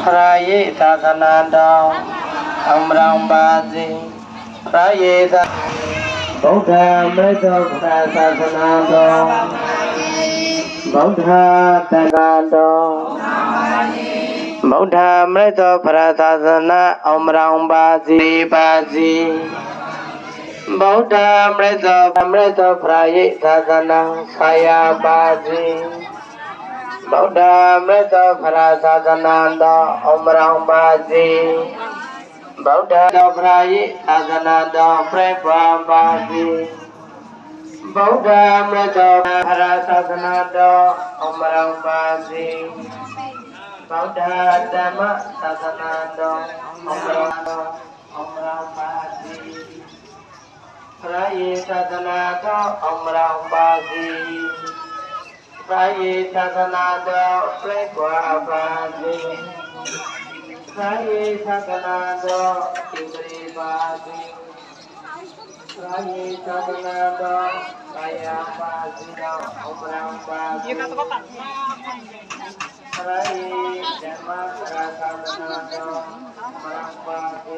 พระเยศาสนาดองอมรังบาสิพระเยศบุตรไม่จบพระศาสนาดองบุตรแต่การดองบุตรไม่จบพระศาสนาอมรังบาสิบุตรไม่จบพระเยศาสนาสายาบาสิบุตรไม่จบพระศาสนาดองอมรังบาสิบุตรจบพระเยศาสนาดองเปรตความบาสิบุตรไม่จบพระศาสนาดองอมรังบาสิบุตรธรรมศาสนาดองอมรังบาสิพระเยศาสนาดองอมรังบาสิพระเยศาสนาดองเปรตความบาสิพระเยศาสนาดองอินทรีบาสิพระเยศาสนาดองกายบาสิดองอมรังบาสิพระเยธรรมศาสนาดองอมรังบาสิ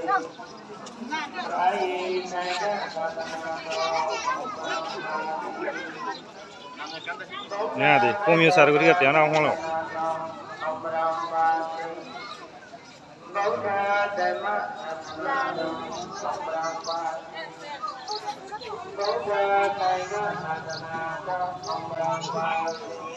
พระเยสังฆศาสนาดองอมรังบาสิเนี่ยดิพวกมีสารกุฎีกับเปียน้าห้องเราอมรังบาสิบุตรธรรมศาสนาดองอมรังบาสิบุตรสังฆศาสนาดองอมรังบาสิ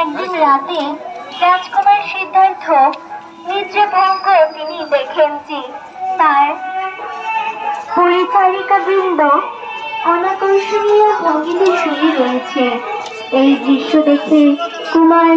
একদিন রাতে রাজকুমার সিদ্ধার্থ নিদ্রে ভঙ্গ তিনি দেখেন যে তার পরিচারিকা বৃন্দ অনাকর্ষণীয় ভঙ্গিতে শুয়ে রয়েছে। এই দৃশ্য দেখে কুমার